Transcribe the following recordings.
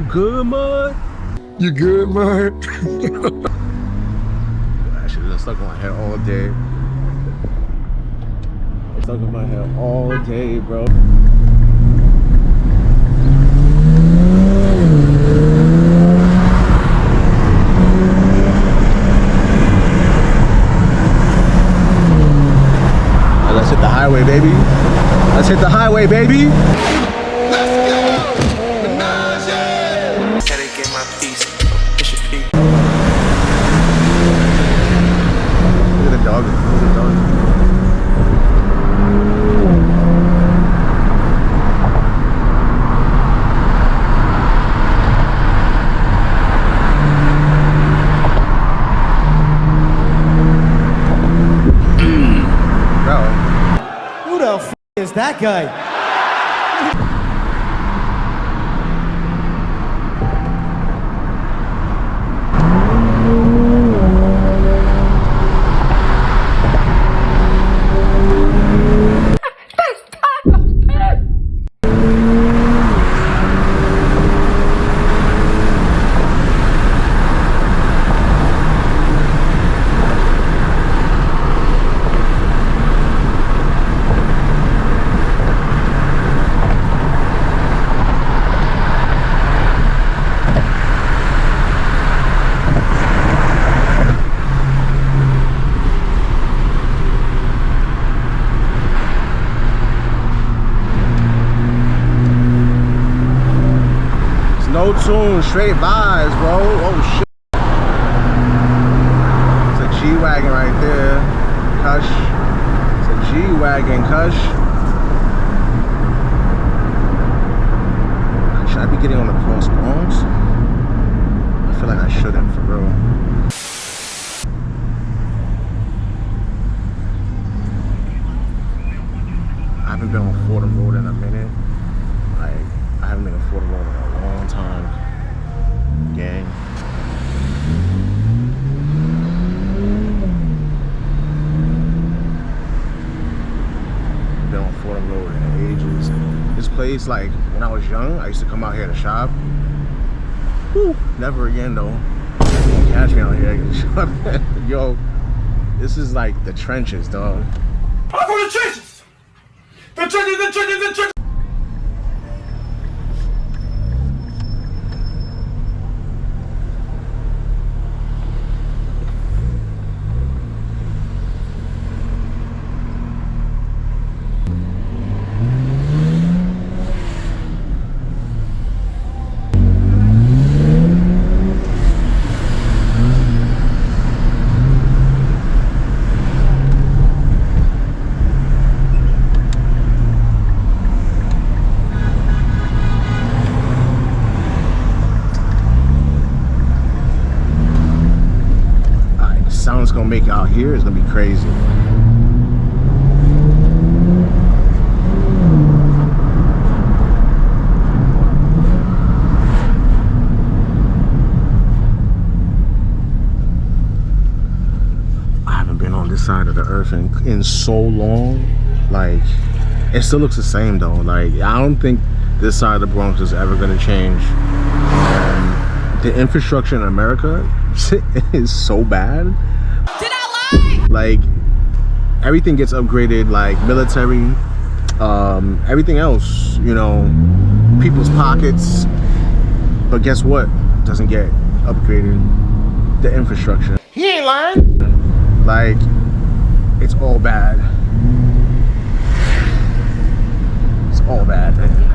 good, man? You good, man? That shit been stuck in my head all day. Stuck in my head all day, bro. Let's hit the highway, baby. Let's hit the highway, baby. Let's go! Menage! Gotta get my piece. Push a peak. Look at the dog. Look at the dog. Who the f is that guy? No tune, straight vibes, bro. Oh shit. It's a G-Wagon right there. Kush. It's a G-Wagon, Kush. Should I be getting on the cross bones? I feel like I shouldn't, for real. I haven't been on Fordham Road in a minute. Like, I haven't been on Fordham Road in a long time, gang. Been on Fordham Road in ages. This place, like, when I was young, I used to come out here to shop. Whew, never again though. You won't catch me out here. Yo, this is like the trenches, dog. I'm from the trenches! The trenches, the trenches, the trenches! Sound's gonna make out here is gonna be crazy. I haven't been on this side of the earth in so long. Like, it still looks the same though. Like, I don't think this side of the Bronx is ever gonna change. The infrastructure in America is so bad. Did I lie? Like, everything gets upgraded, like military, everything else, you know, people's pockets. But guess what? Doesn't get upgraded. The infrastructure. He ain't lying. Like, it's all bad. It's all bad, man.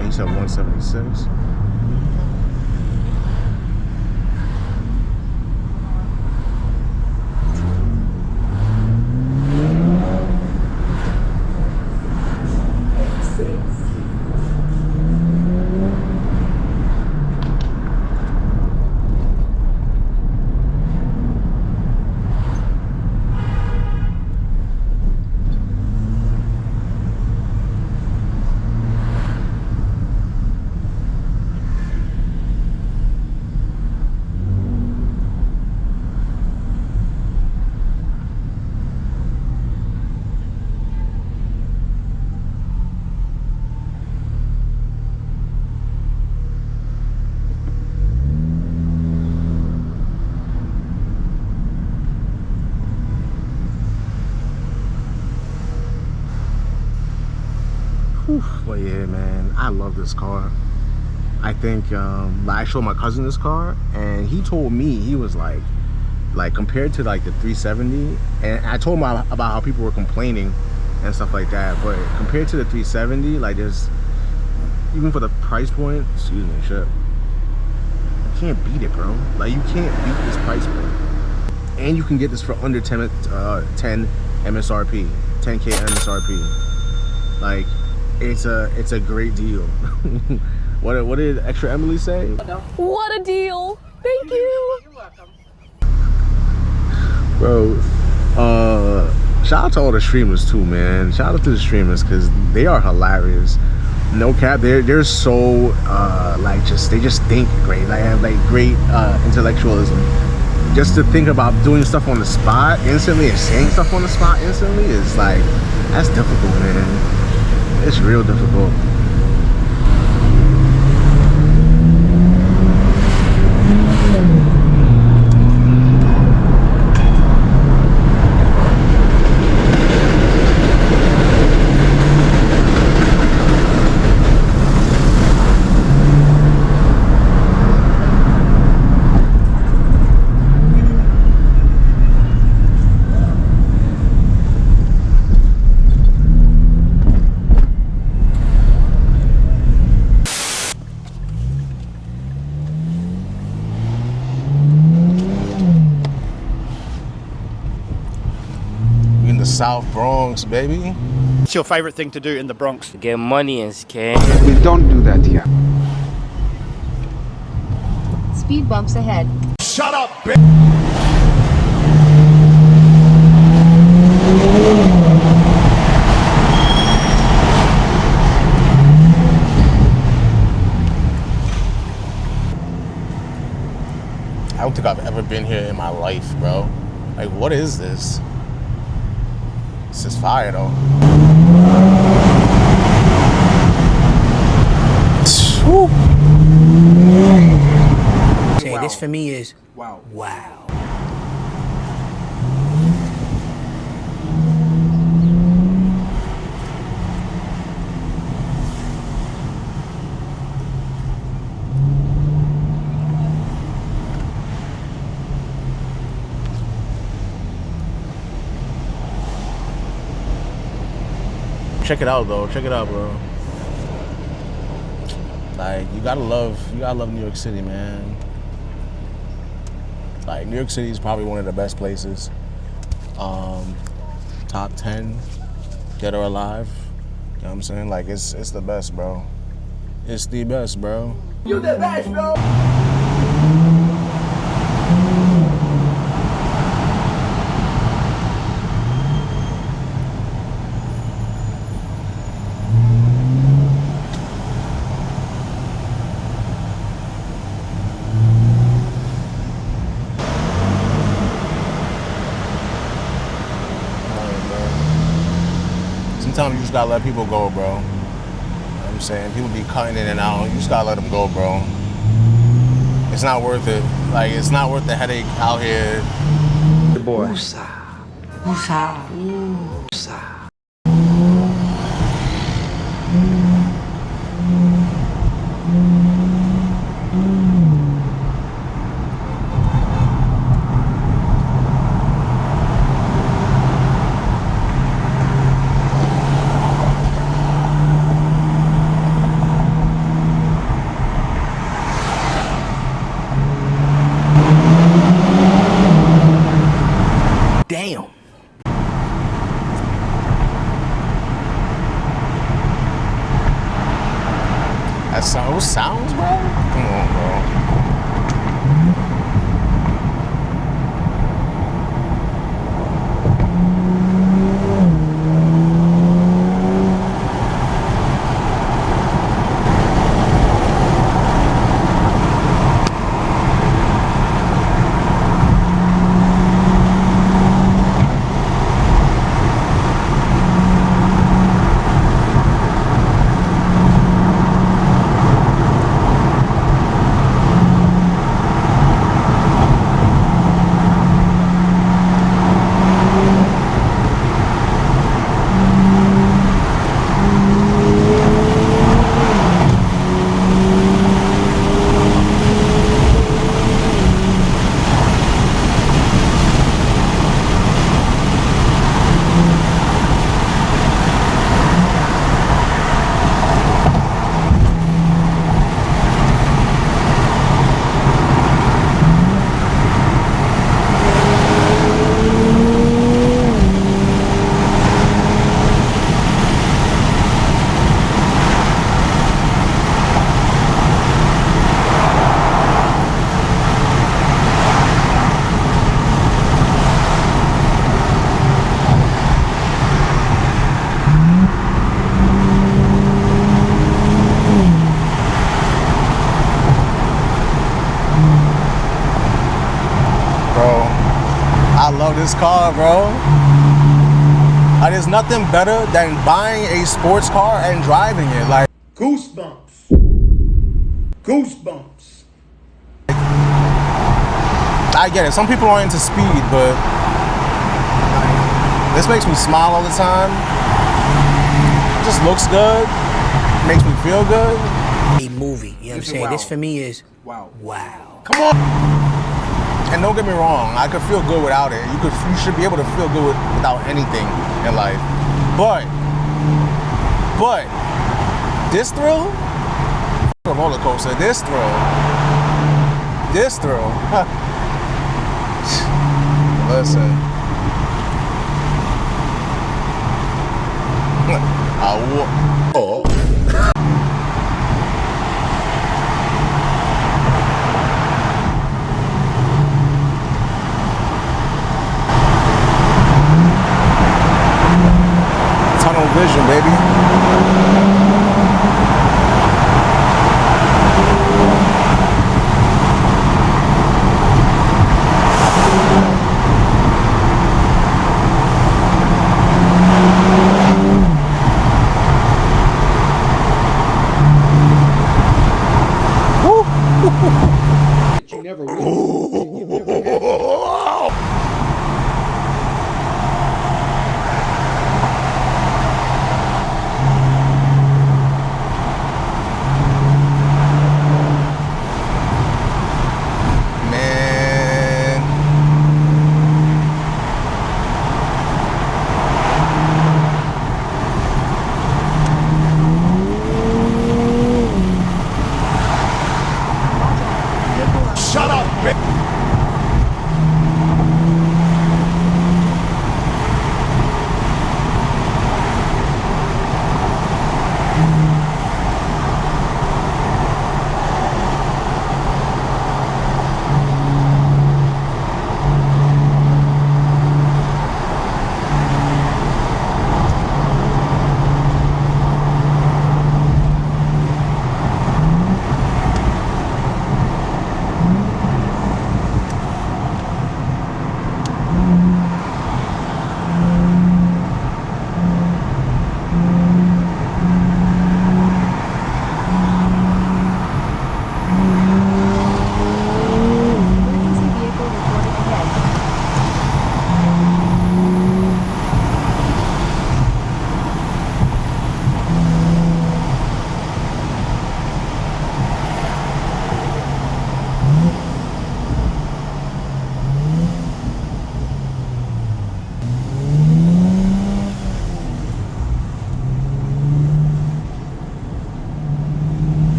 He said 176. Whew, but yeah, man, I love this car. I think I showed my cousin this car, and he told me, he was like compared to like the 370, and I told him about how people were complaining and stuff like that, but compared to the 370, like there's, even for the price point, excuse me, shit, you can't beat it, bro. Like you can't beat this price point, and you can get this for under 10 MSRP, 10K MSRP. Like it's a great deal. What did Extra Emily say? What a deal. Thank you. You're welcome. Bro, shout out to all the streamers too, man. Shout out to the streamers, because they are hilarious. No cap, they're so like they just think great. They have like great intellectualism. Just to think about doing stuff on the spot instantly and saying stuff on the spot instantly is like, that's difficult, man. It's real difficult. The South Bronx, baby. What's your favorite thing to do in the Bronx? Get money and scam. We don't do that here. Speed bumps ahead. Shut up, bitch! I don't think I've ever been here in my life, bro. Like, what is this? This is fire, though. Say, wow. This for me is wow. Wow. Check it out, though. Check it out, bro. Like, you gotta love New York City, man. Like, New York City is probably one of the best places. Top 10, dead or alive. You know what I'm saying? Like, it's the best, bro. It's the best, bro. You the best, bro. Sometimes you just gotta let people go, bro. You know what I'm saying? People be cutting in and out. You just gotta let them go, bro. It's not worth it. Like, it's not worth the headache out here. The boy. Musa. Musa. Musa. Damn. That's those sounds, bro? Come on, bro. this car, bro. There's nothing better than buying a sports car and driving it. Like, Goosebumps. Goosebumps. I get it. Some people are into speed, but this makes me smile all the time. It just looks good. Makes me feel good. A movie. You know what I'm saying? This for me is wow. Come on. And don't get me wrong, I could feel good without it. You should be able to feel good without anything in life. But this thrill, a roller coaster. This thrill. Listen. Tunnel vision, baby.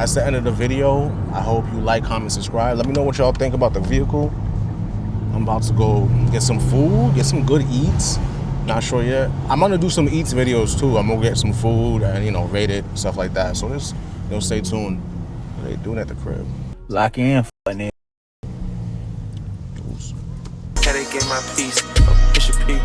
That's the end of the video. I hope you like, comment, subscribe. Let me know what y'all think about the vehicle. I'm about to go get some food, get some good eats. Not sure yet. I'm gonna do some eats videos too. I'm gonna get some food and, you know, rate it, stuff like that. So just, you know, stay tuned. What are they doing at the crib? Lock in, f***ing it. Gotta get my piece of Bishop P.